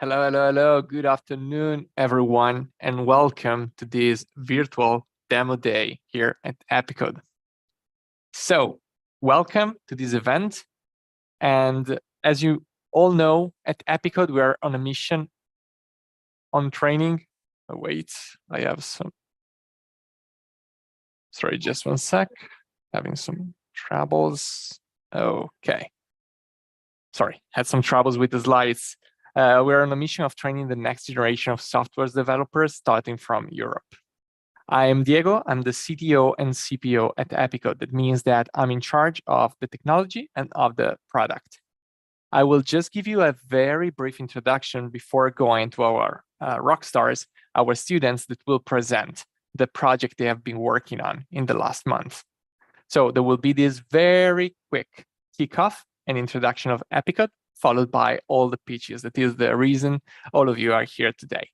Hello, hello, hello. Good afternoon, everyone, and welcome to this virtual demo day here at Epicode. So, welcome to this event. And as you all know, at Epicode, we are on a mission on training. Oh, wait, I have some. Sorry, just one sec. Having some troubles. Okay. Sorry, had some troubles with the slides. We're on a mission of training the next generation of software developers starting from Europe. I am Diego. I'm the CTO and CPO at Epicode. That means that I'm in charge of the technology and of the product. I will just give you a very brief introduction before going to our rock stars, our students that will present the project they have been working on in the last month. So there will be this very quick kickoff and introduction of Epicode, followed by all the pitches. That is the reason all of you are here today.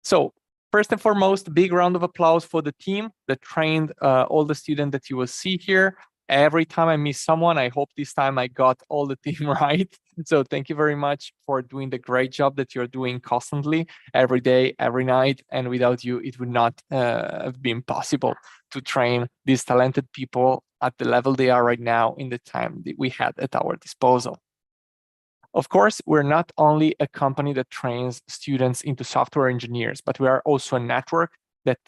So first and foremost, big round of applause for the team that trained all the students that you will see here. Every time I miss someone, I hope this time I got all the team right. So thank you very much for doing the great job that you're doing constantly, every day, every night. And without you, it would not have been possible to train these talented people at the level they are right now in the time that we had at our disposal. Of course, we're not only a company that trains students into software engineers, but we are also a network that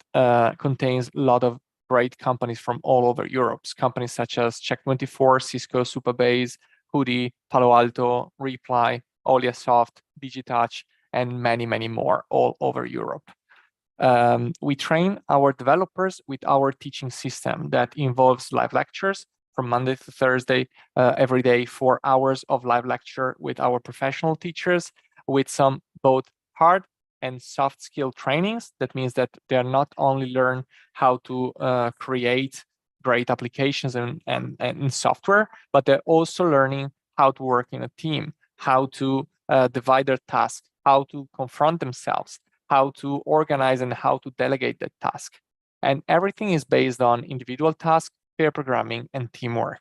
contains a lot of great companies from all over Europe. Companies such as Check24, Cisco, Supabase, Hudi, Palo Alto, Reply, Oliasoft, Digitouch, and many, many more all over Europe. We train our developers with our teaching system that involves live lectures from Monday to Thursday, every day, 4 hours of live lecture with our professional teachers, with some both hard and soft skill trainings. That means that they are not only learn how to create great applications and software, but they're also learning how to work in a team, how to divide their tasks, how to confront themselves, how to organize and how to delegate that task. And everything is based on individual tasks, pair programming, and teamwork.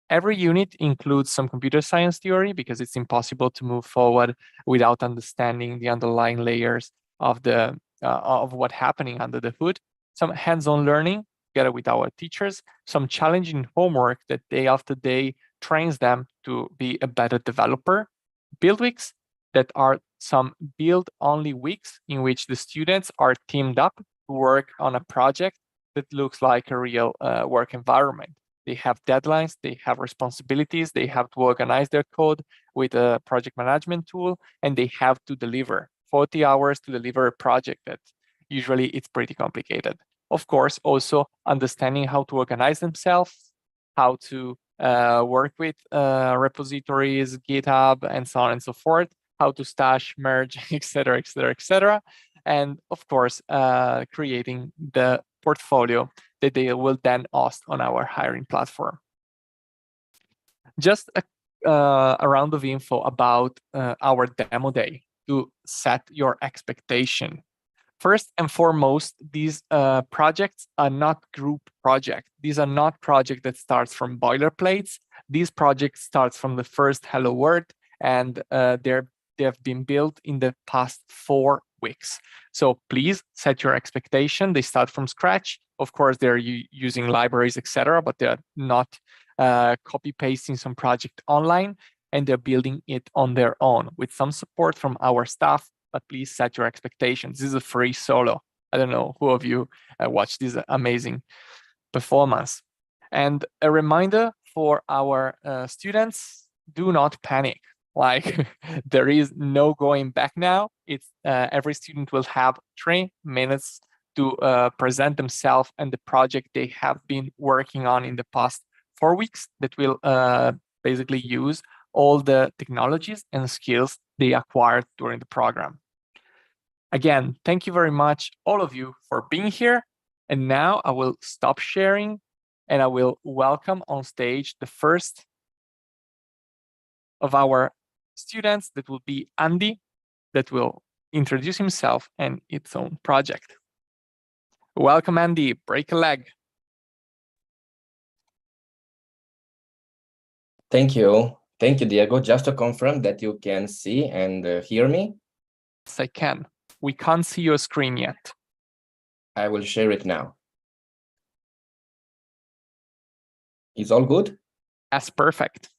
Every unit includes some computer science theory because it's impossible to move forward without understanding the underlying layers of the of what's happening under the hood. Some hands-on learning together with our teachers, some challenging homework that day after day trains them to be a better developer. Build weeks that are some build-only weeks in which the students are teamed up to work on a project that looks like a real work environment. They have deadlines, they have responsibilities, they have to organize their code with a project management tool, and they have to deliver 40 hours to deliver a project that usually it's pretty complicated. Of course, also understanding how to organize themselves, how to work with repositories, GitHub, and so on and so forth, how to stash, merge, etc., etc., etc. And of course, creating the portfolio that they will then host on our hiring platform. Just a round of info about our demo day to set your expectation. First and foremost, these projects are not group projects. These are not projects that starts from boilerplates. These projects starts from the first hello world, and they have been built in the past 4 weeks. So please set your expectation. They start from scratch. Of course, they're using libraries, etc., but they're not copy pasting some project online, and they're building it on their own with some support from our staff. But please set your expectations. This is a free solo. I don't know who of you watched this amazing performance. And a reminder for our students: do not panic. Like there is no going back now. It's every student will have 3 minutes to present themselves and the project they have been working on in the past 4 weeks that will basically use all the technologies and skills they acquired during the program. Again, thank you very much, all of you, for being here. And now I will stop sharing and I will welcome on stage the first of our students. That will be Andy, that will introduce himself and its own project. Welcome, Andy. Break a leg. Thank you. Thank you, Diego. Just to confirm that you can see and hear me. Yes, I can. We can't see your screen yet. I will share it now. Is all good? That's perfect.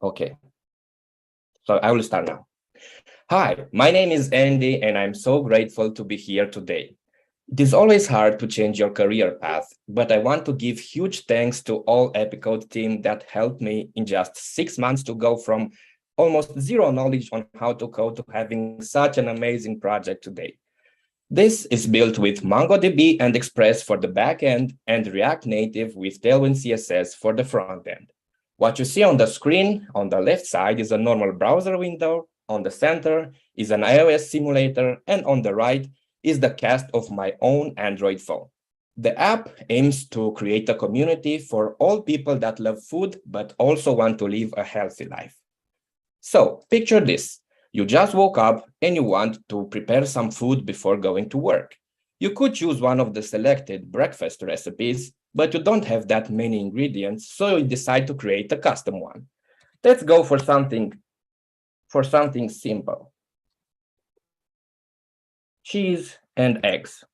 Okay. So I will start now. Hi, my name is Andy, and I'm so grateful to be here today. It is always hard to change your career path, but I want to give huge thanks to all Epicode team that helped me in just 6 months to go from almost zero knowledge on how to code to having such an amazing project today. This is built with MongoDB and Express for the backend and React Native with Tailwind CSS for the front end. What you see on the screen on the left side is a normal browser window, on the center is an iOS simulator, and on the right is the cast of my own Android phone. The app aims to create a community for all people that love food but also want to live a healthy life. So picture this. You just woke up and you want to prepare some food before going to work. You could choose one of the selected breakfast recipes, but you don't have that many ingredients, so you decide to create a custom one. Let's go for something simple. Cheese and eggs.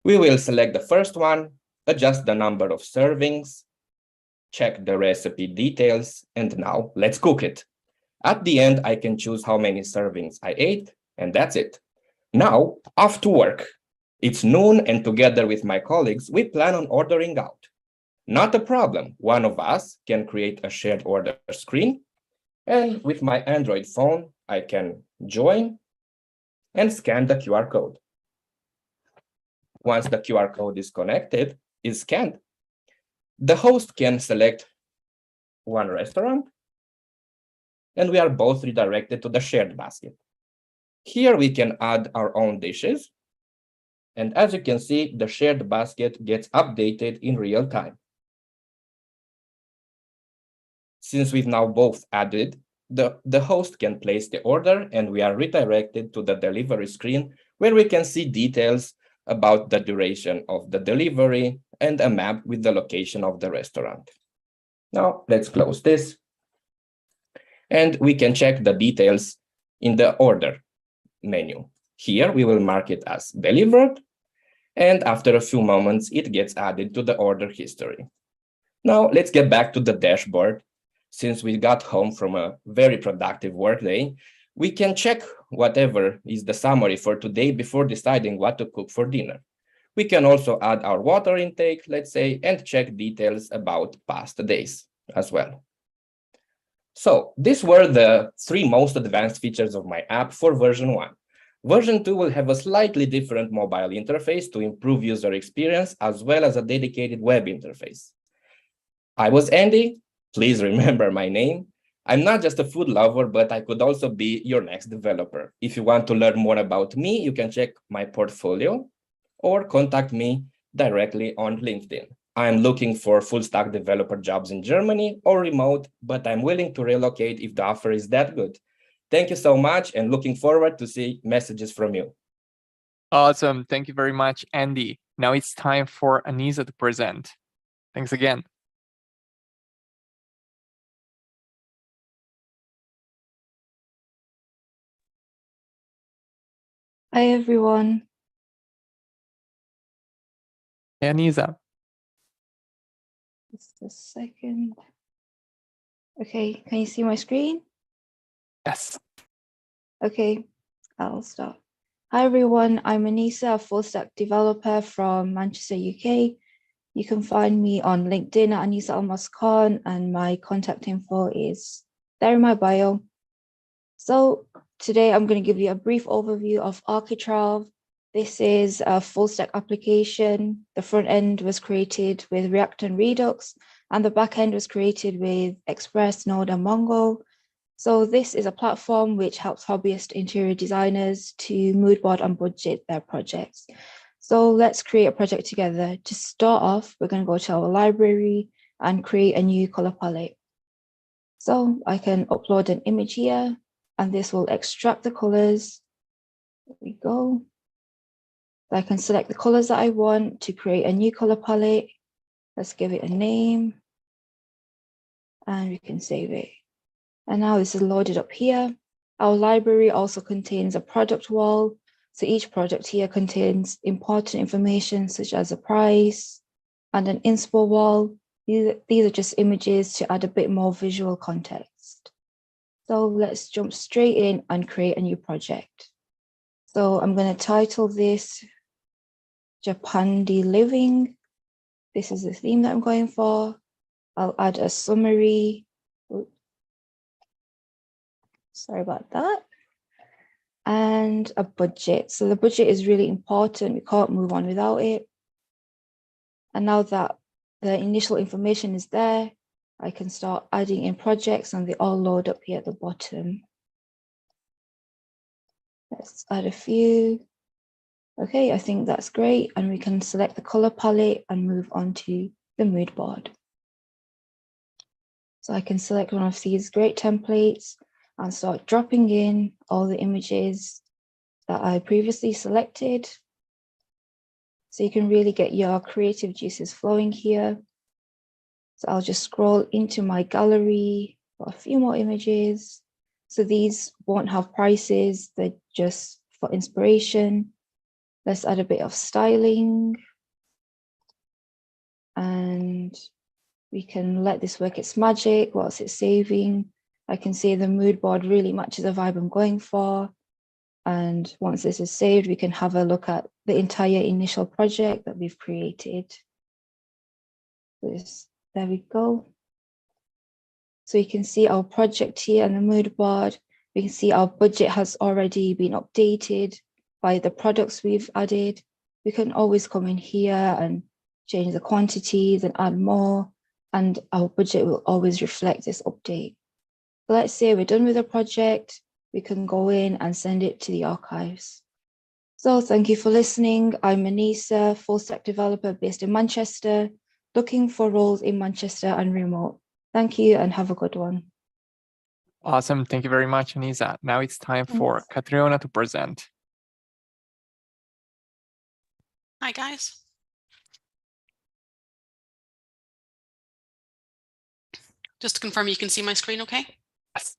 We will select the first one, adjust the number of servings, check the recipe details, and now let's cook it. At the end, I can choose how many servings I ate, and that's it. Now, off to work. It's noon, and together with my colleagues, we plan on ordering out. Not a problem. One of us can create a shared order screen, and with my Android phone, I can join and scan the QR code. Once the QR code is scanned, the host can select one restaurant, and we are both redirected to the shared basket. Here we can add our own dishes. And as you can see, the shared basket gets updated in real time. Since we've now both added, the host can place the order, and we are redirected to the delivery screen where we can see details about the duration of the delivery and a map with the location of the restaurant. Now let's close this. And we can check the details in the order menu. Here we will mark it as delivered, and after a few moments, it gets added to the order history. Now let's get back to the dashboard. Since we got home from a very productive workday, we can check whatever is the summary for today before deciding what to cook for dinner. We can also add our water intake, let's say, and check details about past days as well. So these were the 3 most advanced features of my app for version 1. Version 2 will have a slightly different mobile interface to improve user experience, as well as a dedicated web interface. I was Andy. Please remember my name. I'm not just a food lover, but I could also be your next developer. If you want to learn more about me, you can check my portfolio or contact me directly on LinkedIn. I'm looking for full stack developer jobs in Germany or remote, but I'm willing to relocate if the offer is that good. Thank you so much, and looking forward to see messages from you. Awesome. Thank you very much, Andy. Now it's time for Anisa to present. Thanks again. Hi, everyone. Hey, Anisa. Just a second. Okay, can you see my screen? Yes. Okay, I'll start. Hi, everyone. I'm Anisa, a full stack developer from Manchester, UK. You can find me on LinkedIn at Anisa Almas Khan, and my contact info is there in my bio. So today I'm going to give you a brief overview of Architrave. This is a full stack application. The front end was created with React and Redux, and the back end was created with Express, Node, and Mongo. So this is a platform which helps hobbyist interior designers to mood board and budget their projects. So let's create a project together. To start off, we're going to go to our library and create a new color palette. So I can upload an image here, and this will extract the colors. There we go. I can select the colors that I want to create a new color palette. Let's give it a name and we can save it. And now this is loaded up here. Our library also contains a product wall. So each product here contains important information such as a price and an inspo wall. These are just images to add a bit more visual context. So let's jump straight in and create a new project. So I'm going to title this Japandi Living. This is the theme that I'm going for. I'll add a summary. Sorry about that. And a budget. So the budget is really important. We can't move on without it. And now that the initial information is there, I can start adding in projects and they all load up here at the bottom. Let's add a few. Okay, I think that's great. And we can select the color palette and move on to the mood board. So I can select one of these great templates and start dropping in all the images that I previously selected. So you can really get your creative juices flowing here. So I'll just scroll into my gallery for a few more images. So these won't have prices, they're just for inspiration. Let's add a bit of styling. And we can let this work its magic whilst it's saving. I can see the mood board really matches the vibe I'm going for. And once this is saved, we can have a look at the entire initial project that we've created. There we go. So you can see our project here and the mood board. We can see our budget has already been updated by the products we've added. We can always come in here and change the quantities and add more, and our budget will always reflect this update. So let's say we're done with the project, we can go in and send it to the archives. So thank you for listening. I'm Anissa, full stack developer based in Manchester, looking for roles in Manchester and remote. Thank you and have a good one. Awesome. Thank you very much, Anissa. Now it's time for Catriona to present. Hi, guys. Just to confirm, you can see my screen okay? Yes.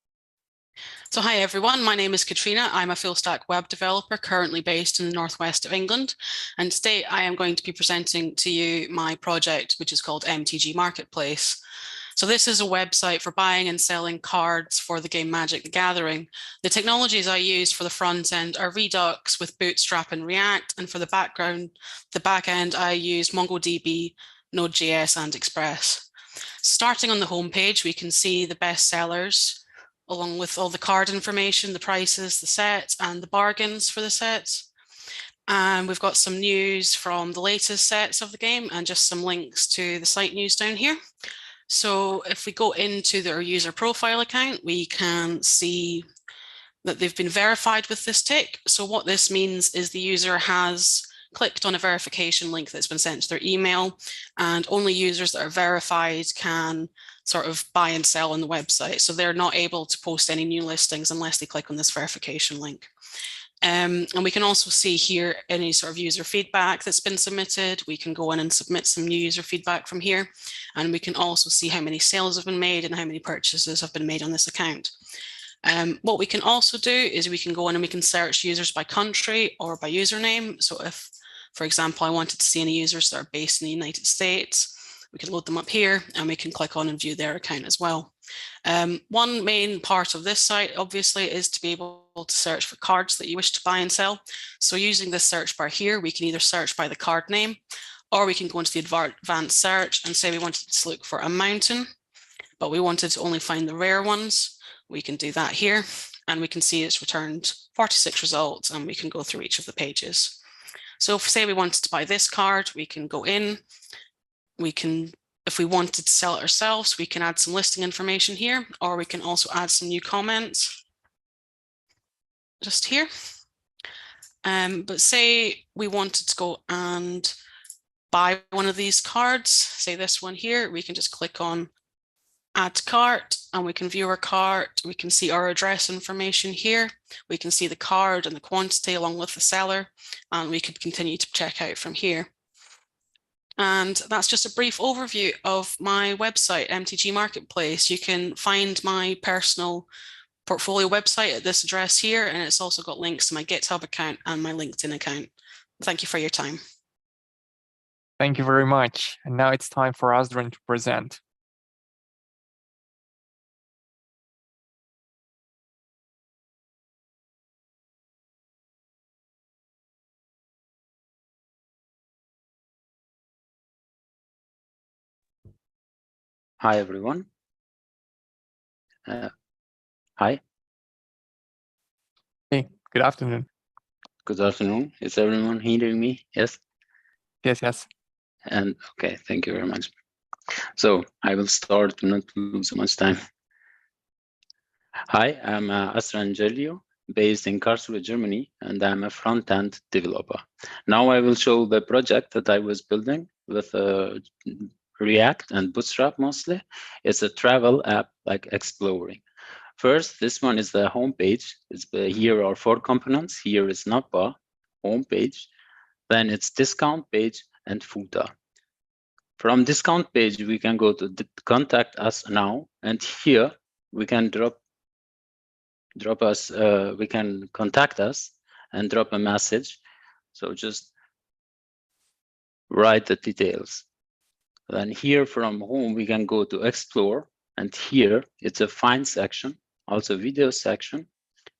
So hi, everyone. My name is Katrina. I'm a full stack web developer currently based in the northwest of England. And today I am going to be presenting to you my project, which is called MTG Marketplace. So this is a website for buying and selling cards for the game Magic the Gathering. The technologies I use for the front end are Redux with Bootstrap and React. And for the back end, I use MongoDB, Node.js, and Express. Starting on the homepage, we can see the best sellers, along with all the card information, the prices, the sets, and the bargains for the sets. And we've got some news from the latest sets of the game and just some links to the site news down here. So if we go into their user profile account, we can see that they've been verified with this tick. So what this means is the user has clicked on a verification link that's been sent to their email, and only users that are verified can sort of buy and sell on the website. So they're not able to post any new listings unless they click on this verification link. And we can also see here any sort of user feedback that's been submitted. We can go in and submit some new user feedback from here. And we can also see how many sales have been made and how many purchases have been made on this account. What we can also do is we can go in and we can search users by country or by username. So if, for example, I wanted to see any users that are based in the United States, we can load them up here and we can click on and view their account as well. One main part of this site, obviously, is to be able to search for cards that you wish to buy and sell. So using this search bar here, we can either search by the card name, or we can go into the advanced search and say we wanted to look for a mountain, but we wanted to only find the rare ones. We can do that here, and we can see it's returned 46 results, and we can go through each of the pages. So if, say we wanted to buy this card, we can go in, we can, if we wanted to sell it ourselves, we can add some listing information here, or we can also add some new comments just here. But say we wanted to go and buy one of these cards, say this one here, we can just click on add to cart and we can view our cart. We can see our address information here. We can see the card and the quantity along with the seller, and we could continue to check out from here. And that's just a brief overview of my website, MTG Marketplace. You can find my personal portfolio website at this address here, and it's also got links to my GitHub account and my LinkedIn account. Thank you for your time. Thank you very much. And now it's time for Azadrin to present. Hi, everyone. Hi. Hey, good afternoon. Good afternoon. Is everyone hearing me? Yes. Yes, yes. And okay, thank you very much. So I will start to not lose so much time. Hi, I'm Azadrin Gelio, based in Karlsruhe, Germany, and I'm a front-end developer. Now I will show the project that I was building with React and Bootstrap mostly. It's a travel app like Exploring. First, this one is the homepage. Here are 4 components. Here is navbar, homepage. Then it's discount page and footer. From discount page, we can go to contact us now, and here we can we can contact us and drop a message. So just write the details. Then here from home, we can go to explore, and here it's a find section, also video section.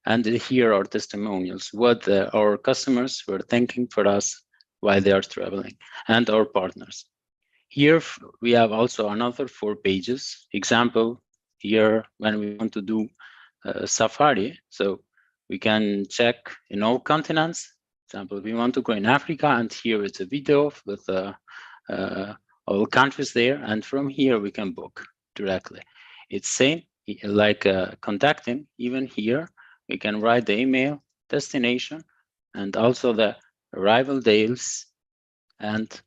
And here are testimonials, what our customers were thinking for us while they are traveling, and our partners. Here we have also another 4 pages. Example, here when we want to do Safari, so we can check in all continents. Example, we want to go in Africa, and here it's a video with all countries there, and from here we can book directly. It's same like contacting. Even here we can write the email, destination, and also the arrival dates, and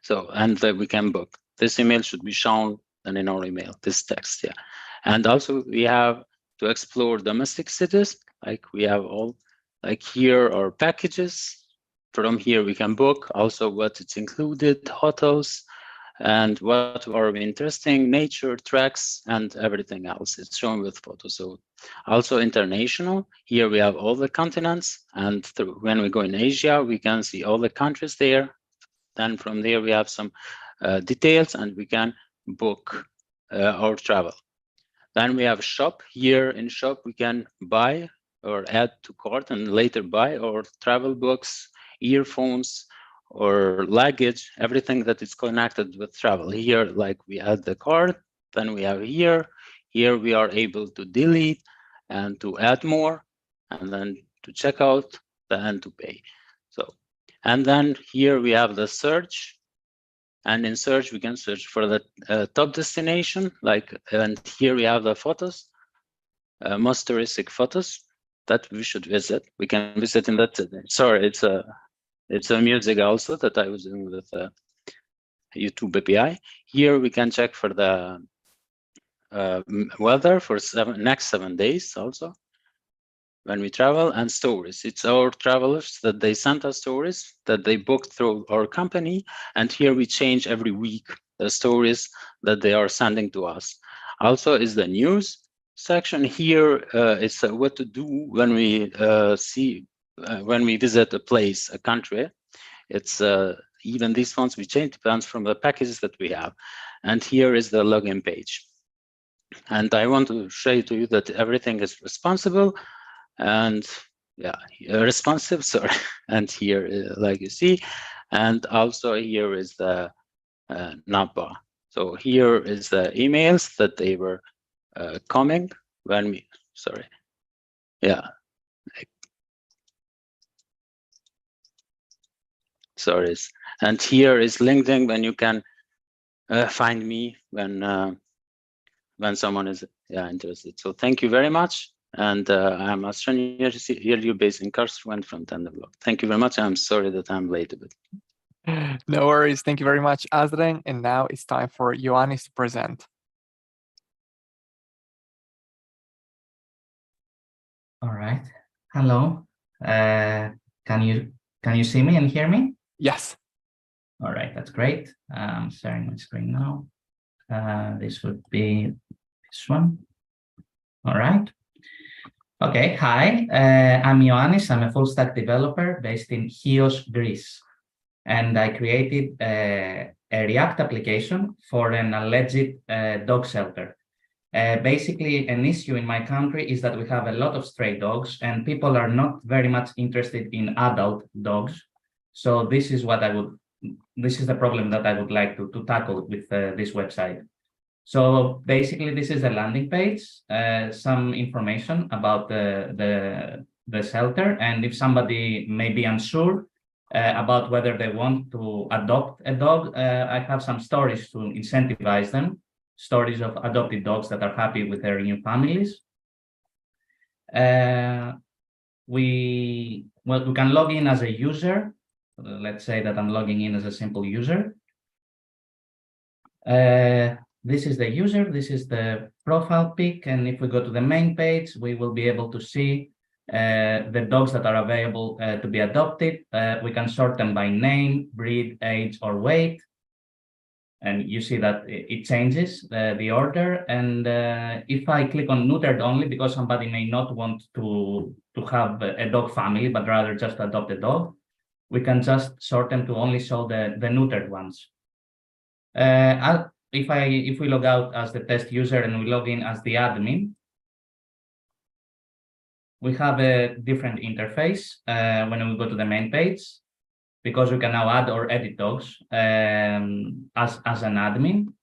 so we can book. This email should be shown then in our email, this text, yeah. And also we have to explore domestic cities, like we have all, like here are packages. From here we can book also what it's included, hotels, and what are interesting, nature, tracks, and everything else. It's shown with photos. So also international, here we have all the continents, and when we go in Asia, we can see all the countries there. Then from there we have some details, and we can book our travel. Then we have shop. Here in shop we can buy or add to cart and later buy our travel books, earphones, or luggage, everything that is connected with travel. Here, like we add the card, then we have here we are able to delete and to add more, and then to check out, then to pay. So, and then here we have the search, and in search we can search for the top destination, like, and here we have the photos, most touristic photos that we should visit. We can visit in that. Sorry, it's a music also that I was doing with YouTube API. Here we can check for the weather for next 7 days also when we travel, and stories. It's our travelers that they sent us stories that they booked through our company, and here we change every week the stories that they are sending to us. Also is the news section. Here it's what to do when we when we visit a place, a country. It's even these ones we change, depends from the packages that we have. And here is the login page. And I want to show to you that everything is responsible and responsive, sorry. And here, like you see, and also here is the navbar. So here is the emails that they were coming when we, sorry. Yeah. Sorry. And here is LinkedIn, when you can find me when someone is interested. So thank you very much. And I'm Azadrin Gelio, based in Karlsruhe and front-end developer. Thank you very much. I'm sorry that I'm late a bit. No worries. Thank you very much, Azadrin. And now it's time for Ioannis to present. All right. Hello. Can you see me and hear me? Yes. All right, that's great. I'm sharing my screen now. This would be this one. All right. Okay, hi, I'm Ioannis. I'm a full stack developer based in Chios, Greece. And I created a React application for an alleged dog shelter. Basically, an issue in my country is that we have a lot of stray dogs and people are not very much interested in adult dogs. So this is the problem that I would like to tackle with this website. So basically, this is a landing page, some information about the shelter, and if somebody may be unsure about whether they want to adopt a dog, I have some stories to incentivize them, stories of adopted dogs that are happy with their new families. We can log in as a user. Let's say that I'm logging in as a simple user. This is the user, this is the profile pic, and if we go to the main page, we will be able to see the dogs that are available to be adopted. We can sort them by name, breed, age, or weight. And you see that it changes the order. And if I click on neutered only, because somebody may not want to have a dog family, but rather just adopt a dog, we can just sort them to only show the neutered ones. If we log out as the test user and we log in as the admin, we have a different interface when we go to the main page, because we can now add or edit dogs as an admin.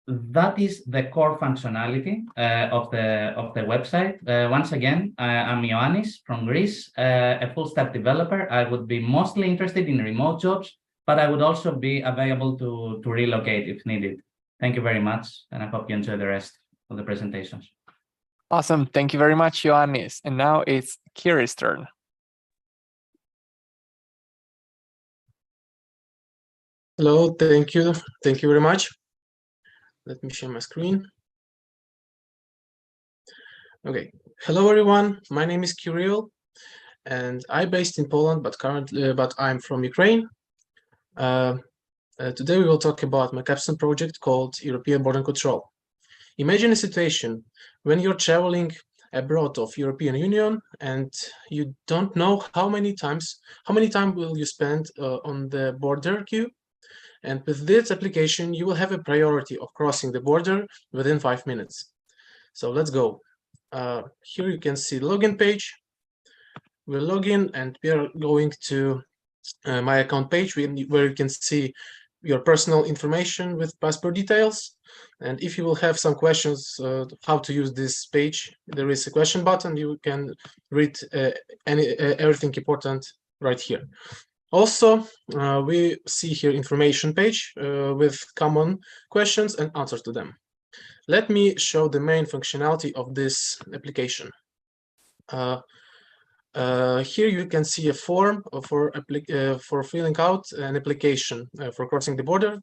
That is the core functionality of the website. Once again, I'm Ioannis from Greece, a full stack developer. I would be mostly interested in remote jobs, but I would also be available to relocate if needed. Thank you very much, and I hope you enjoy the rest of the presentations. Awesome. Thank you very much, Ioannis. And now it's Kiri's turn. Hello, thank you. Thank you very much. Let me share my screen. Okay. Hello, everyone. My name is Kirill, and I'm based in Poland, but I'm from Ukraine. Today we will talk about my capstone project called European Border Control. Imagine a situation when you're traveling abroad of European Union and you don't know how many time will you spend on the border queue. And with this application, you will have a priority of crossing the border within 5 minutes. So let's go. Here you can see the login page. We'll log in and we are going to my account page where you can see your personal information with passport details. And if you will have some questions how to use this page, there is a question button. You can read everything important right here. Also, we see here information page with common questions and answers to them. Let me show the main functionality of this application. Here you can see a form for filling out an application for crossing the border.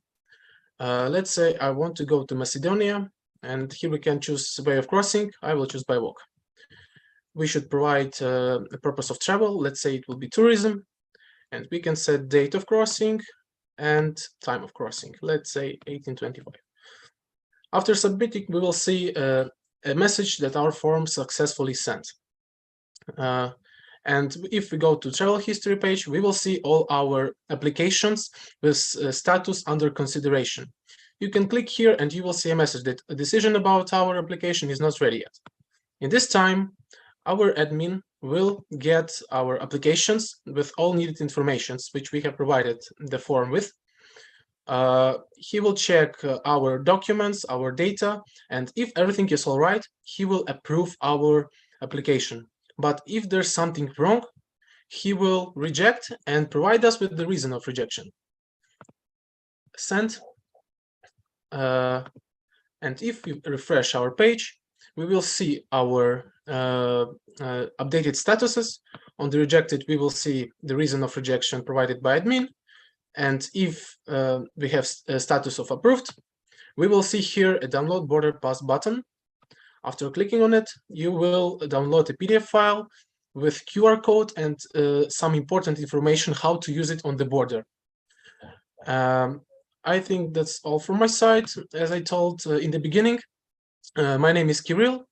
Let's say I want to go to Macedonia, and here we can choose way of crossing. I will choose by walk. We should provide a purpose of travel. Let's say it will be tourism, and we can set date of crossing and time of crossing. Let's say 1825. After submitting, we will see a message that our form successfully sent. And if we go to travel history page, we will see all our applications with status under consideration. You can click here and you will see a message that a decision about our application is not ready yet. In this time, our admin will get our applications with all needed informations, which we have provided the form with. He will check our documents, our data, and if everything is all right, he will approve our application. But if there's something wrong, he will reject and provide us with the reason of rejection. Send. And if we refresh our page, we will see our updated statuses. On the rejected, we will see the reason of rejection provided by admin. And if we have a status of approved, we will see here a download border pass button. After clicking on it, you will download a PDF file with QR code and some important information how to use it on the border. I think that's all from my side. As I told in the beginning, my name is Kirill.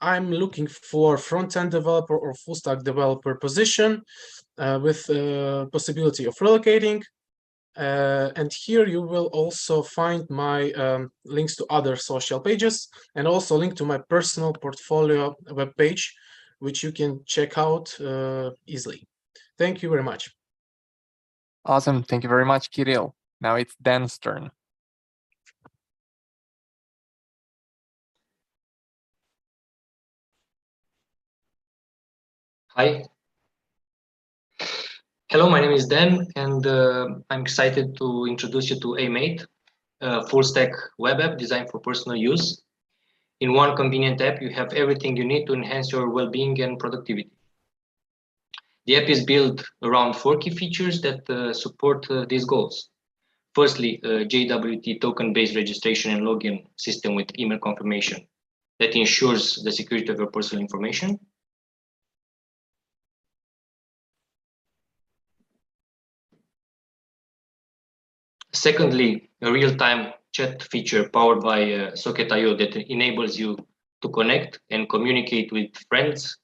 I'm looking for front-end developer or full-stack developer position with possibility of relocating. And here you will also find my links to other social pages and also link to my personal portfolio webpage, which you can check out easily. Thank you very much. Awesome. Thank you very much, Kirill. Now it's Dan's turn. Hi. Hello, my name is Dan, and I'm excited to introduce you to Amate, a full-stack web app designed for personal use. In one convenient app, you have everything you need to enhance your well-being and productivity. The app is built around 4 key features that support these goals. Firstly, a JWT token-based registration and login system with email confirmation that ensures the security of your personal information. Secondly, a real-time chat feature powered by Socket.io that enables you to connect and communicate with friends,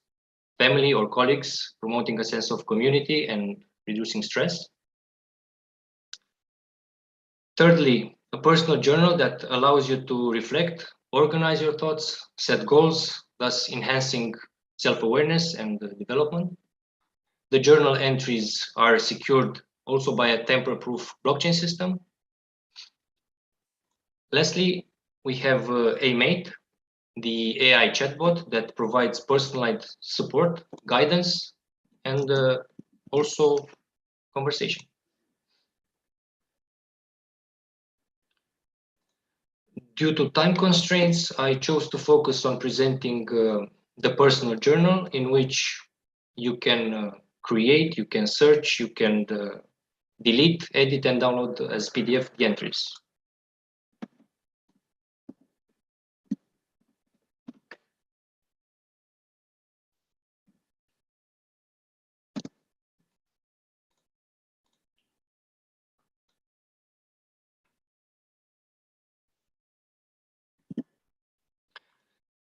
family, or colleagues, promoting a sense of community and reducing stress. Thirdly, a personal journal that allows you to reflect, organize your thoughts, set goals, thus enhancing self-awareness and development. The journal entries are secured also by a tamper-proof blockchain system. Lastly, we have Amate, the AI chatbot that provides personalized support, guidance, and also conversation. Due to time constraints, I chose to focus on presenting the personal journal in which you can create, you can search, you can delete, edit, and download as PDF the entries.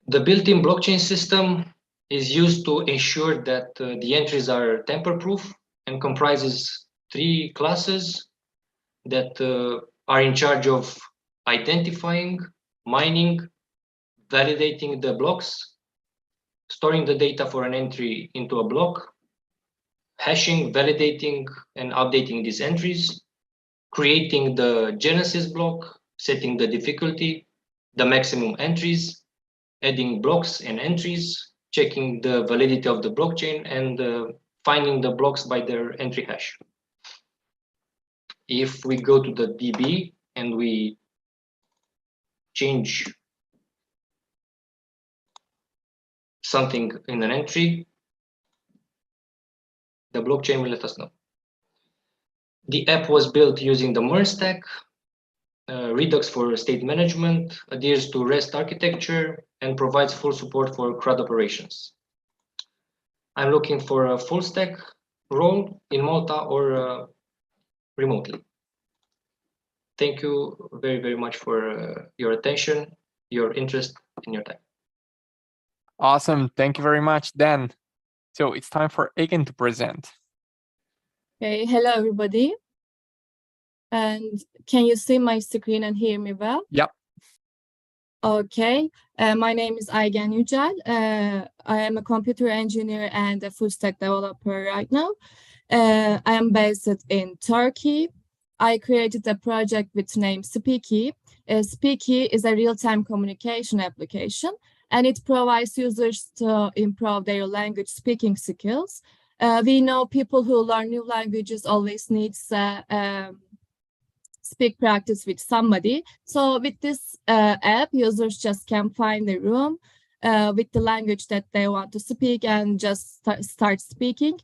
The built-in blockchain system is used to ensure that the entries are tamper-proof and comprises 3 classes that are in charge of identifying, mining, validating the blocks, storing the data for an entry into a block, hashing, validating, and updating these entries, creating the genesis block, setting the difficulty, the maximum entries, adding blocks and entries, checking the validity of the blockchain, and finding the blocks by their entry hash. If we go to the DB and we change something in an entry, the blockchain will let us know. The app was built using the MERS stack, Redux for state management, adheres to REST architecture, and provides full support for CRUD operations. I'm looking for a full stack role in Malta or remotely. Thank you very, very much for your attention, your interest, and your time. Awesome. Thank you very much, Dan. So it's time for Egan to present. Okay, hello everybody. And can you see my screen and hear me well? Yep. Okay, my name is Aygen Yücel. I am a computer engineer and a full stack developer right now. I am based in Turkey. I created a project with name Speaky. Speaky is a real-time communication application, and it provides users to improve their language speaking skills. We know people who learn new languages always needs speak practice with somebody. So with this app, users just can find a room with the language that they want to speak and just start speaking.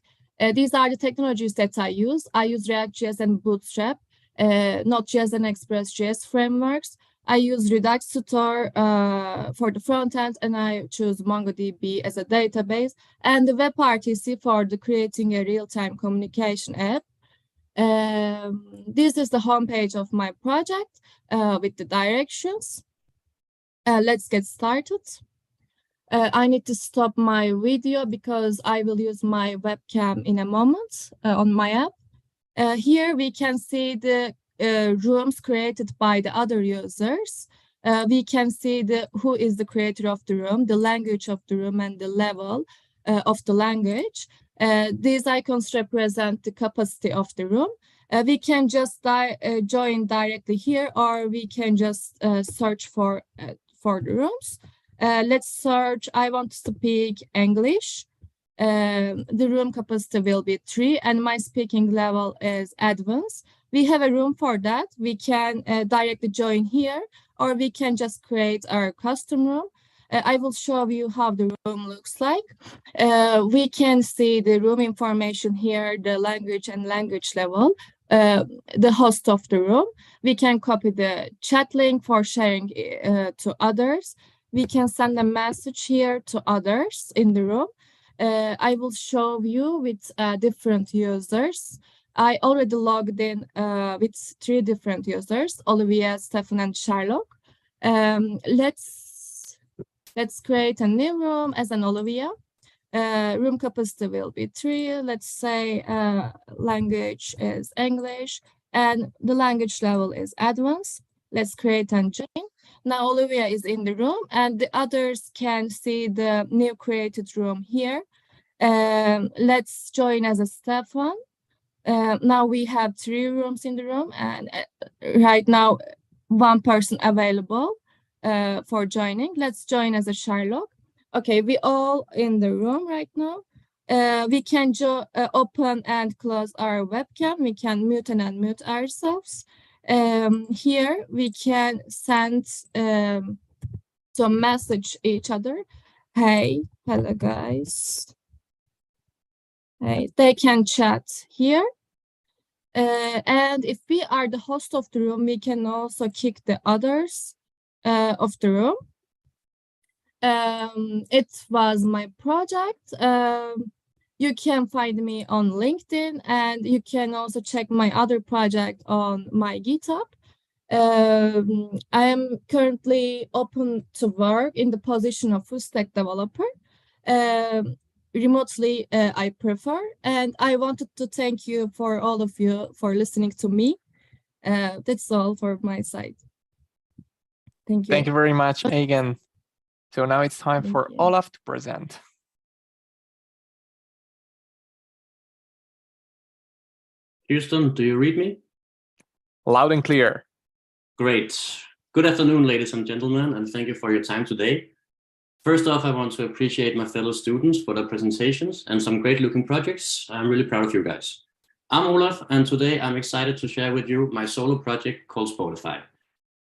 These are the technologies that I use. I use React.js and Bootstrap, Node.js and Express.js frameworks. I use Redux Tutor for the front end, and I choose MongoDB as a database, and the WebRTC for the creating a real-time communication app. This is the homepage of my project with the directions. Let's get started. I need to stop my video because I will use my webcam in a moment on my app. Here we can see the rooms created by the other users. We can see who is the creator of the room, the language of the room, and the level of the language. These icons represent the capacity of the room. We can just join directly here, or we can just search for the rooms. Let's search. I want to speak English. The room capacity will be 3, and my speaking level is advanced. We have a room for that. We can directly join here, or we can just create our custom room. I will show you how the room looks like. We can see the room information here, the language and language level, the host of the room. We can copy the chat link for sharing to others. We can send a message here to others in the room. I will show you with different users. I already logged in with 3 different users, Olivia, Stefan, and Sherlock. Let's create a new room as an Olivia. Room capacity will be 3. Let's say language is English, and the language level is advanced. Let's create and join. Now Olivia is in the room, and the others can see the new created room here. Let's join as a Stefan. Now we have 3 rooms in the room, and right now 1 person available for joining. Let's join as a Sherlock. Okay, we all in the room right now. We can open and close our webcam. We can mute and unmute ourselves. Here we can send some message each other. Hey, hello guys. Hey, they can chat here. And if we are the host of the room, we can also kick the others of the room. It was my project. You can find me on LinkedIn, and you can also check my other project on my GitHub. I am currently open to work in the position of full stack developer. Remotely, I prefer, and I wanted to thank you for all of you for listening to me. That's all for my side. Thank you. Thank you very much, Megan. So now it's time Thank for you. Olaf to present. Houston, do you read me? Loud and clear. Great. Good afternoon, ladies and gentlemen, and thank you for your time today. First off, I want to appreciate my fellow students for their presentations and some great looking projects. I'm really proud of you guys. I'm Olaf, and today I'm excited to share with you my solo project called Sportify.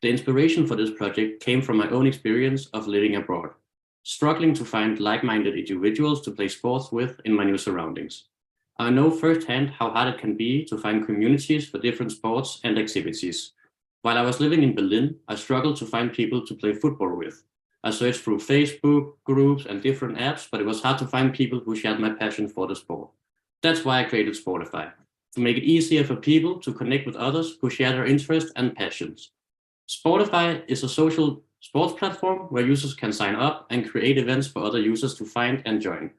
The inspiration for this project came from my own experience of living abroad, struggling to find like-minded individuals to play sports with in my new surroundings. I know firsthand how hard it can be to find communities for different sports and activities. While I was living in Berlin, I struggled to find people to play football with. I searched through Facebook groups and different apps, but it was hard to find people who shared my passion for the sport. That's why I created Sportify, to make it easier for people to connect with others who share their interests and passions. Sportify is a social sports platform where users can sign up and create events for other users to find and join.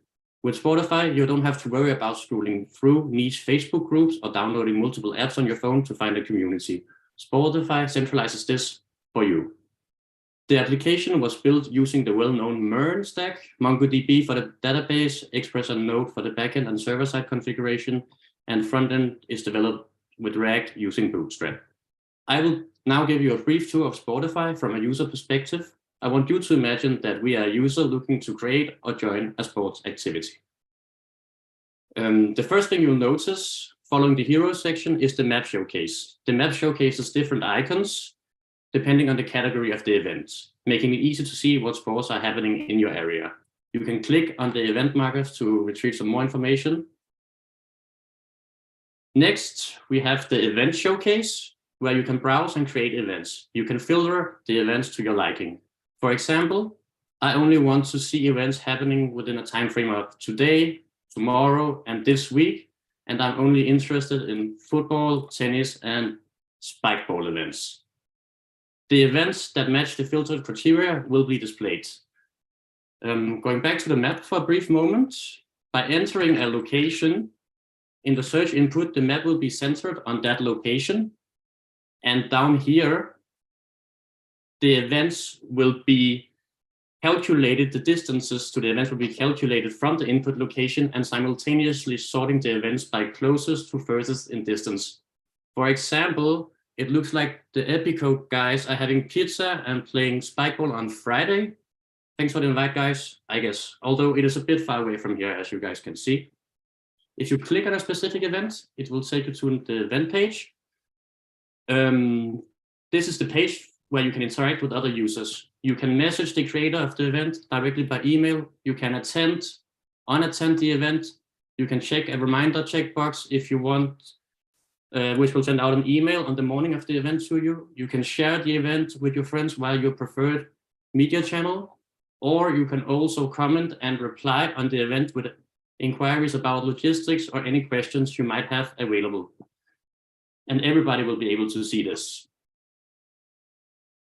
With Sportify, you don't have to worry about scrolling through niche Facebook groups or downloading multiple apps on your phone to find a community. Sportify centralizes this for you. The application was built using the well-known MERN stack, MongoDB for the database, Express and Node for the backend and server-side configuration, and frontend is developed with React using Bootstrap. I will now give you a brief tour of Sportify from a user perspective. I want you to imagine that we are a user looking to create or join a sports activity. The first thing you'll notice following the hero section is the map showcase. The map showcases different icons depending on the category of the event, making it easy to see what sports are happening in your area. You can click on the event markers to retrieve some more information. Next, we have the event showcase. where you can browse and create events. You can filter the events to your liking. For example, I only want to see events happening within a time frame of today, tomorrow, and this week, and I'm only interested in football, tennis, and spikeball events. The events that match the filtered criteria will be displayed. Going back to the map for a brief moment, by entering a location in the search input, the map will be centered on that location. And down here, the events will be calculated, the distances to the events will be calculated from the input location and simultaneously sorting the events by closest to furthest in distance. For example, it looks like the Epico guys are having pizza and playing spikeball on Friday. Thanks for the invite, guys, I guess, although it is a bit far away from here, as you guys can see. If you click on a specific event, it will take you to the event page. This is the page where you can interact with other users. You can message the creator of the event directly by email. You can unattend the event. You can check a reminder checkbox if you want, which will send out an email on the morning of the event to you. You can share the event with your friends via your preferred media channel, or you can also comment and reply on the event with inquiries about logistics or any questions you might have available. And everybody will be able to see this.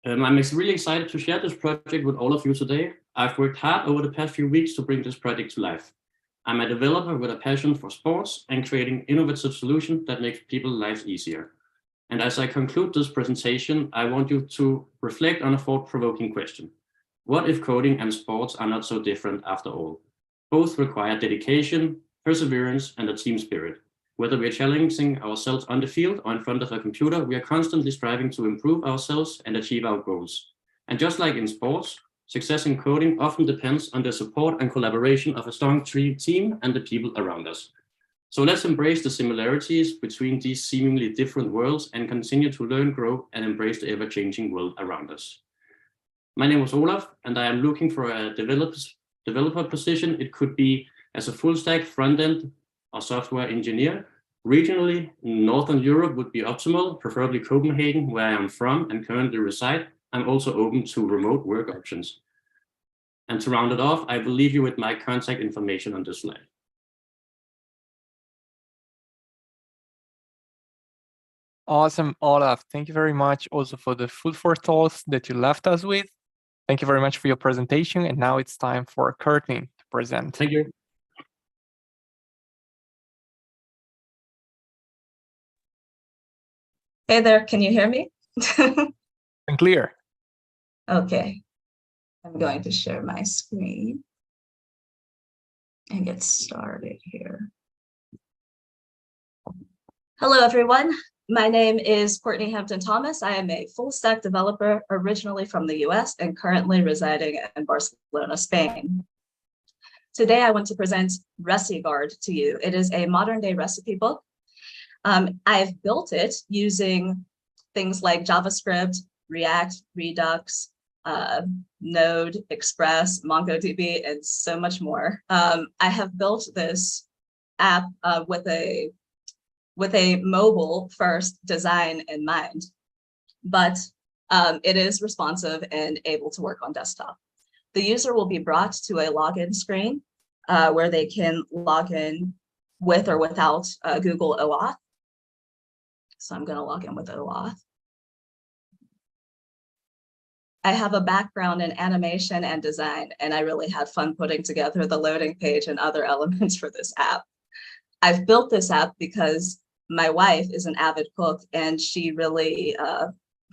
I'm really excited to share this project with all of you today. I've worked hard over the past few weeks to bring this project to life. I'm a developer with a passion for sports and creating innovative solutions that make people's lives easier. And as I conclude this presentation, I want you to reflect on a thought-provoking question. What if coding and sports are not so different after all? Both require dedication, perseverance, and a team spirit. Whether we are challenging ourselves on the field or in front of a computer, we are constantly striving to improve ourselves and achieve our goals. And just like in sports, success in coding often depends on the support and collaboration of a strong team and the people around us. So let's embrace the similarities between these seemingly different worlds and continue to learn, grow, and embrace the ever-changing world around us. My name is Olaf, and I am looking for a developer position. It could be as a full-stack front-end or software engineer. Regionally, Northern Europe would be optimal, preferably Copenhagen, where I am from and currently reside. I'm also open to remote work options. And to round it off, I will leave you with my contact information on this slide. Awesome, Olaf. Thank you very much also for the food for thoughts that you left us with. Thank you very much for your presentation. And now it's time for Courtney to present. Thank you. Hey there, can you hear me? And clear. Okay, I'm going to share my screen and get started here. Hello, everyone. My name is Courtney Hampton Thomas. I am a full stack developer originally from the US and currently residing in Barcelona, Spain. Today, I want to present ReciGuard to you. It is a modern day recipe book. I've built it using things like JavaScript, React, Redux, Node, Express, MongoDB, and so much more. I have built this app with a mobile first design in mind, but it is responsive and able to work on desktop. The user will be brought to a login screen where they can log in with or without Google OAuth. So I'm going to log in with OAuth. I have a background in animation and design, and I really had fun putting together the loading page and other elements for this app. I've built this app because my wife is an avid cook, and she really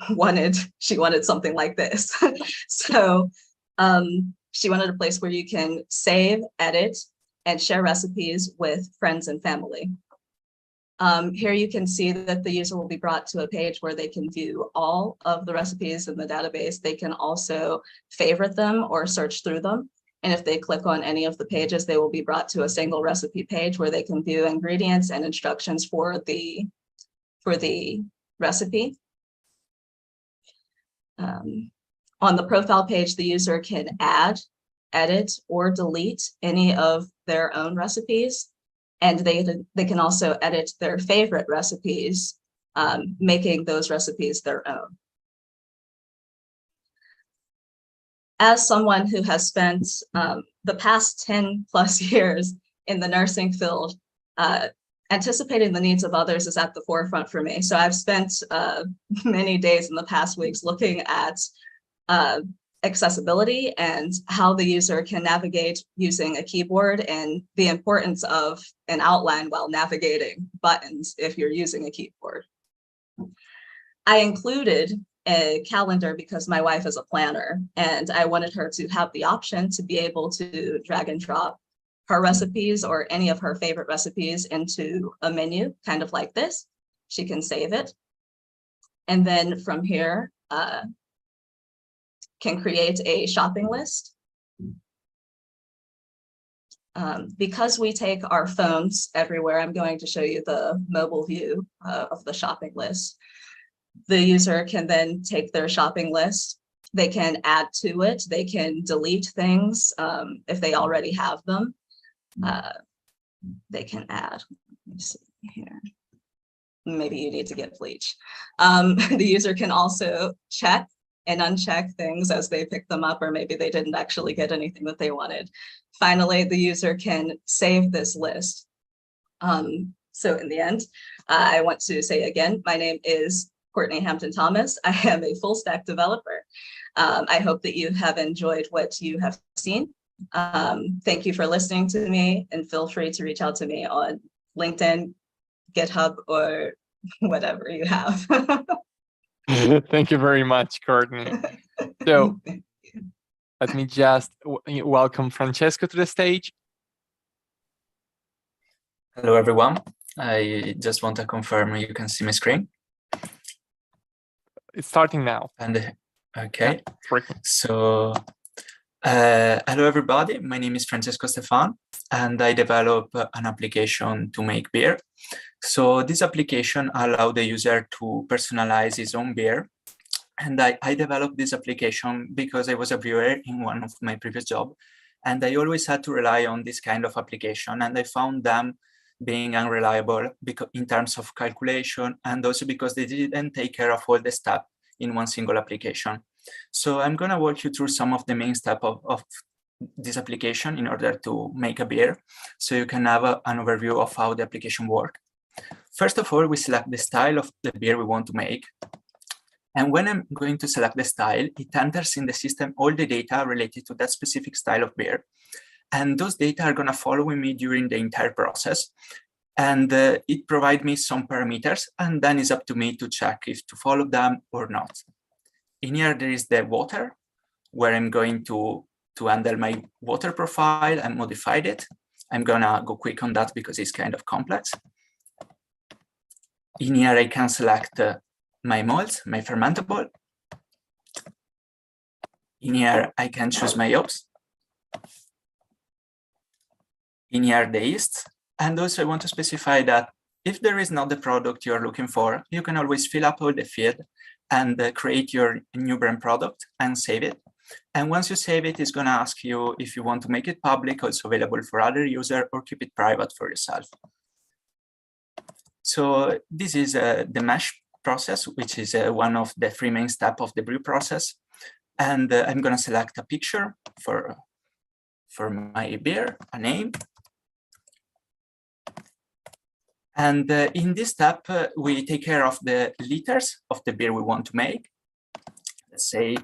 wanted something like this. So she wanted a place where you can save, edit, and share recipes with friends and family. Here you can see that the user will be brought to a page where they can view all of the recipes in the database. They can also favorite them or search through them. And if they click on any of the pages, they will be brought to a single recipe page where they can view ingredients and instructions for the recipe. On the profile page, the user can add, edit, or delete any of their own recipes. And they can also edit their favorite recipes making those recipes their own. As someone who has spent the past 10 plus years in the nursing field, anticipating the needs of others is at the forefront for me. So I've spent many days in the past weeks looking at accessibility and how the user can navigate using a keyboard and the importance of an outline while navigating buttons if you're using a keyboard. I included a calendar because my wife is a planner and I wanted her to have the option to be able to drag and drop her recipes or any of her favorite recipes into a menu, kind of like this. She can save it. And then from here, can create a shopping list. Because we take our phones everywhere, I'm going to show you the mobile view of the shopping list. The user can then take their shopping list. They can add to it. They can delete things if they already have them. They can add. Let me see here. Maybe you need to get bleach. The user can also check and uncheck things as they pick them up, or maybe they didn't actually get anything that they wanted. Finally, the user can save this list. So in the end, I want to say again, my name is Courtney Hampton Thomas. I am a full stack developer. I hope that you have enjoyed what you have seen. Thank you for listening to me, and feel free to reach out to me on LinkedIn, GitHub, or whatever you have. Thank you very much, Courtney. So let me just welcome Francesco to the stage. Hello, everyone. I just want to confirm you can see my screen. It's starting now. And okay, Yeah, so hello, everybody. My name is Francesco Stefan, and I develop an application to make beer. So this application allows the user to personalize his own beer. And I developed this application because I was a brewer in one of my previous jobs, and I always had to rely on this kind of application. And I found them being unreliable because in terms of calculation, and also because they didn't take care of all the steps in one single application. So I'm going to walk you through some of the main steps of this application in order to make a beer, so you can have an overview of how the application works. First of all, we select the style of the beer we want to make. And when I'm going to select the style, it enters in the system all the data related to that specific style of beer. And those data are going to follow me during the entire process. And it provides me some parameters, and then it's up to me to check if to follow them or not. In here, there is the water, where I'm going to handle my water profile and modified it. I'm going to go quick on that because it's kind of complex. In here, I can select my malts, my fermentable. In here, I can choose my hops. In here, the yeast. And also I want to specify that if there is not the product you're looking for, you can always fill up all the field and create your new brand product and save it. And once you save it, it's going to ask you if you want to make it public, also available for other users, or keep it private for yourself. So this is the mesh process, which is one of the three main steps of the brew process. And I'm going to select a picture for my beer, a name. And in this step, we take care of the liters of the beer we want to make. Let's say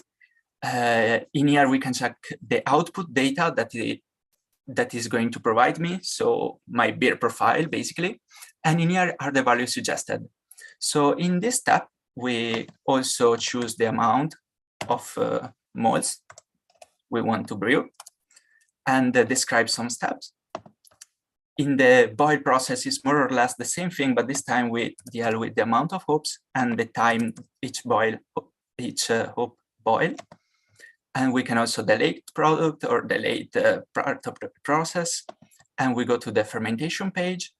in here, we can check the output data that is going to provide me. So my beer profile, basically. And in here are the values suggested. So in this step, we also choose the amount of moles we want to brew and describe some steps. In the boil process, is more or less the same thing, but this time we deal with the amount of hops and the time each hop boil. And we can also delete product or delete part of the process. And we go to the fermentation page.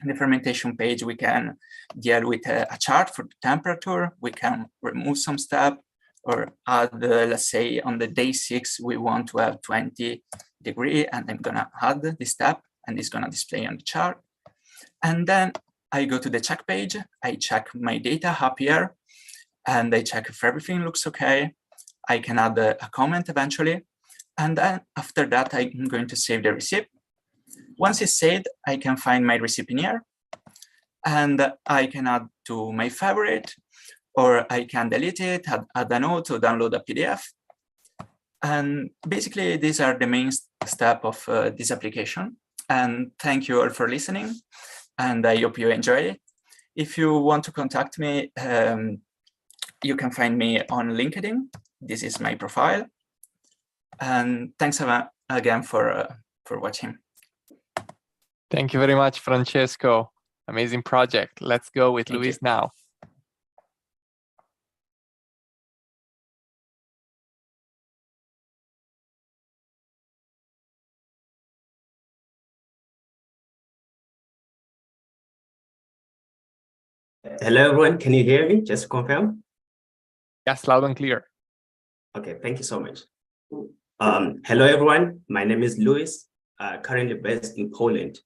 In the fermentation page, we can deal with a chart for the temperature. We can remove some step or add, let's say on the day 6, we want to have 20 degrees, and I'm gonna add this step, and it's gonna display on the chart. And then I go to the check page, I check my data up here, and I check if everything looks okay. I can add a comment eventually. And then after that, I'm going to save the receipt. Once it's saved, I can find my receipt in here, and I can add to my favorite, or I can delete it, add a note, or download a PDF. And basically, these are the main steps of this application. And thank you all for listening, and I hope you enjoyed it. If you want to contact me, you can find me on LinkedIn. This is my profile. And thanks again for watching. Thank you very much, Francesco. Amazing project. Let's go with Thank Luis you. now. Hello, everyone. Can you hear me? Just to confirm. Yes, loud and clear. Okay, thank you so much. Hello, everyone. My name is Luis, currently based in Poland.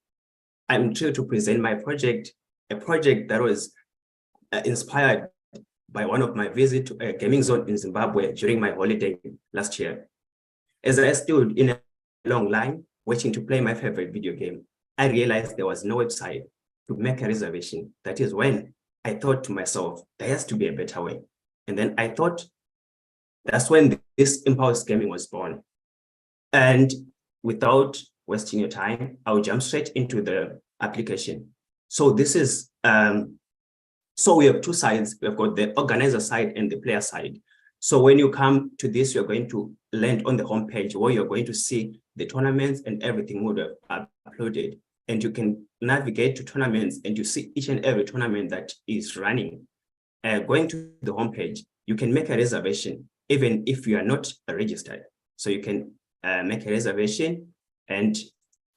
I'm here to present my project, a project that was inspired by one of my visits to a gaming zone in Zimbabwe during my holiday last year. As I stood in a long line waiting to play my favorite video game, I realized there was no website to make a reservation. That is when I thought to myself, there has to be a better way. And then I thought, that's when this Impulse Gaming was born. And without wasting your time, I'll jump straight into the application. So this is, so we have two sides. We've got the organizer side and the player side. So when you come to this, you're going to land on the homepage where you're going to see the tournaments and everything would have uploaded. And you can navigate to tournaments and you see each and every tournament that is running. Going to the homepage, you can make a reservation, even if you are not registered. So you can make a reservation and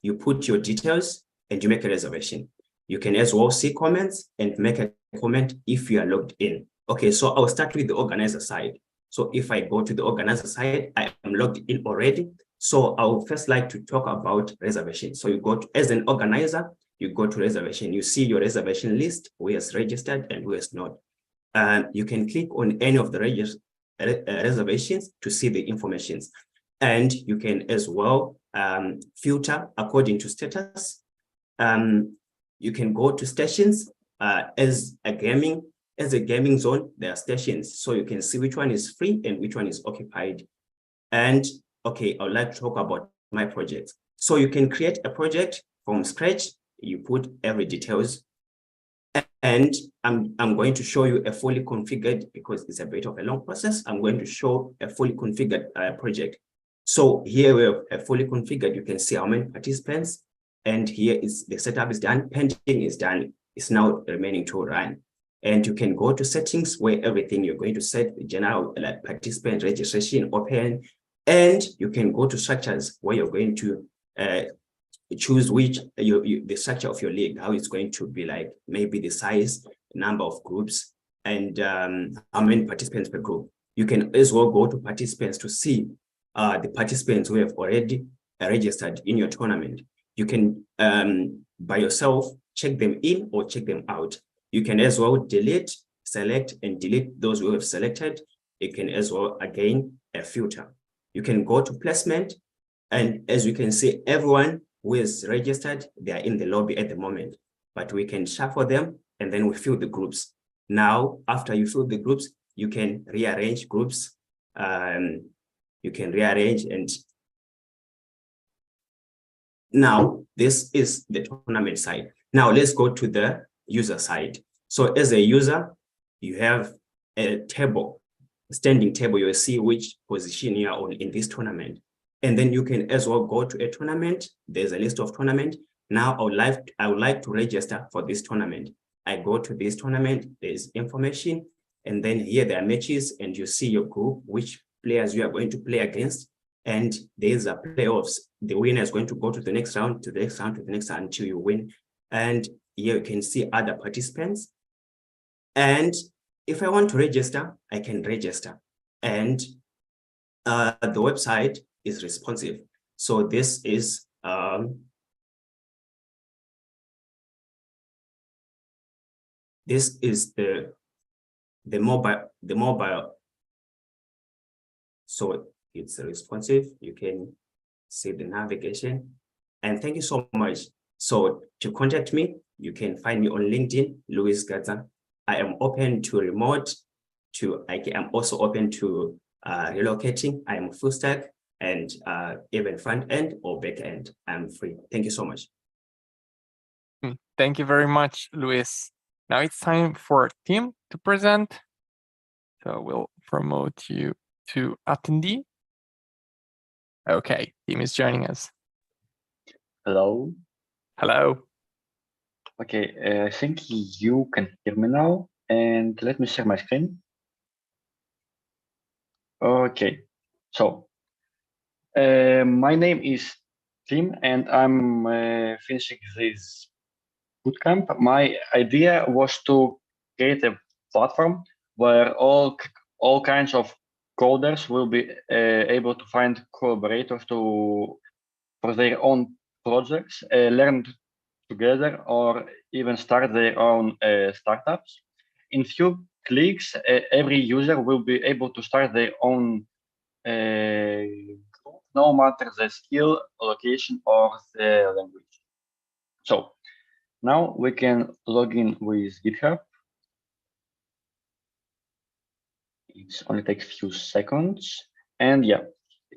you put your details and you make a reservation. You can as well see comments and make a comment if you are logged in. Okay, so I'll start with the organizer side. So if I go to the organizer side, I am logged in already. So I would first like to talk about reservation. So you go to, as an organizer, you go to reservation, you see your reservation list, who is registered and who is not. You can click on any of the reservations to see the informations. And you can as well filter according to status. You can go to stations as a gaming zone, there are stations. So you can see which one is free and which one is occupied. And okay, I would like to talk about my project. So you can create a project from scratch. You put every details. And I'm going to show you a fully configured, because it's a bit of a long process. I'm going to show a fully configured project. So here we have a fully configured. You can see how many participants. And here is the setup is done. Pending is done. It's now remaining to run. And you can go to settings where everything you're going to set the general like participant registration open. And you can go to structures where you're going to choose which the structure of your league, how it's going to be like, maybe the size, number of groups, and how many participants per group. You can as well go to participants to see the participants who have already registered in your tournament. You can, by yourself, check them in or check them out. You can as well delete, select, and delete those who have selected. You can as well, again, a filter. You can go to placement, and as you can see, everyone who is registered, they are in the lobby at the moment, but we can shuffle them and then we fill the groups. Now, after you fill the groups, you can rearrange groups. You can rearrange, and now this is the tournament side. Now let's go to the user side. So as a user, you have a table, a standing table. You will see which position you are on in this tournament. And then you can as well go to a tournament. There's a list of tournament. Now I would like to register for this tournament. I go to this tournament, there's information, and then here there are matches, and you see your group, which players you are going to play against, and there's a playoffs. The winner is going to go to the next round, to the next round, to the next round until you win. And here you can see other participants. And if I want to register, I can register. And the website is responsive. So this is this is the mobile. So it's responsive. You can see the navigation. And thank you so much. So to contact me, you can find me on LinkedIn, Luis Gaza. I am open to remote, I'm also open to relocating. I am full stack and even front end or back end. I'm free. Thank you so much. Thank you very much, Luis. Now it's time for Tim to present. So we'll promote you to attendee. Okay, Tim is joining us. Hello. Hello. Okay, I think you can hear me now. And let me share my screen. Okay, so my name is Tim, and I'm finishing this bootcamp. My idea was to create a platform where all kinds of coders will be able to find collaborators for their own projects, learn together, or even start their own startups. In few clicks, every user will be able to start their own group, no matter the skill, location, or the language. So now we can log in with GitHub. It only takes a few seconds. And yeah,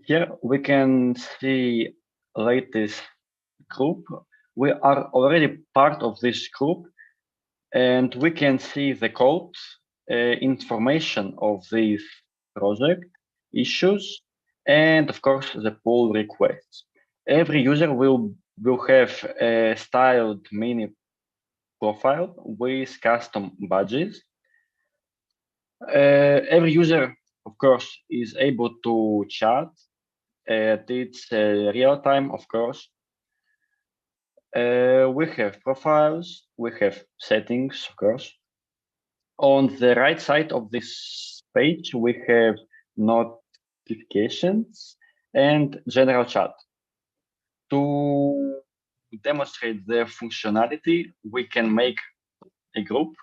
here we can see latest group. We are already part of this group, and we can see the code, information of this project, issues, and of course the pull requests. Every user will have a styled mini profile with custom badges. Every user, of course, is able to chat. It's real time, of course. We have profiles, we have settings, of course. On the right side of this page, we have notifications and general chat. To demonstrate the functionality, we can make a group,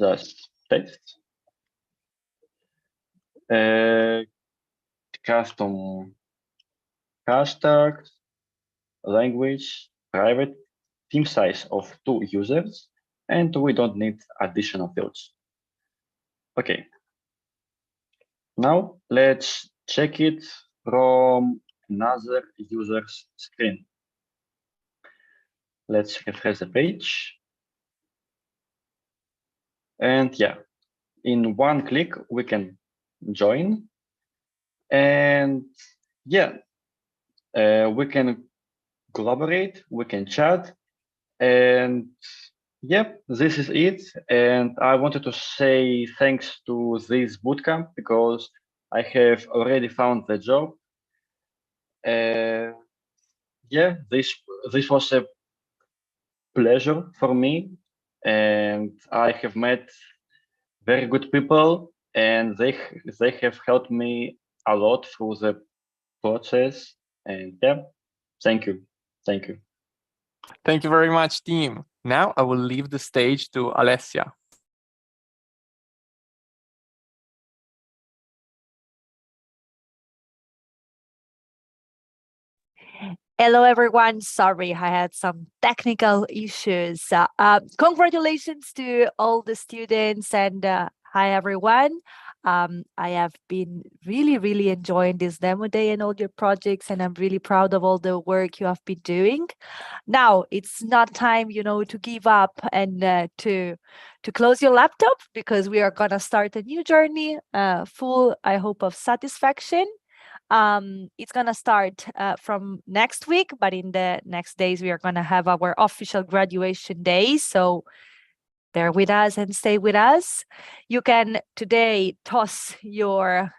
just text, custom hashtags, language, private, team size of 2 users, and we don't need additional fields. Okay. Now let's check it from another user's screen. Let's refresh the page. And yeah, in one click, we can join. And yeah, we can collaborate, we can chat. And yep, this is it. And I wanted to say thanks to this bootcamp because I have already found the job. Yeah, this was a pleasure for me, and I have met very good people, and they have helped me a lot through the process. And yeah, thank you. Thank you. Thank you very much, team. Now I will leave the stage to Alessia. Hello, everyone. Sorry, I had some technical issues. Congratulations to all the students and hi, everyone. I have been really enjoying this demo day and all your projects, and I'm really proud of all the work you have been doing. Now it's not time, to give up and to close your laptop, because we are gonna start a new journey, full, I hope, of satisfaction. It's gonna start from next week, but in the next days we are gonna have our official graduation day. So bear with us and stay with us. You can today toss your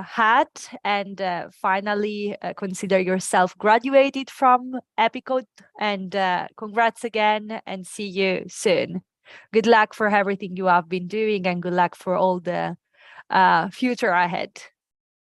hat and finally consider yourself graduated from Epicode. And congrats again, and see you soon. Good luck for everything you have been doing, and good luck for all the future ahead.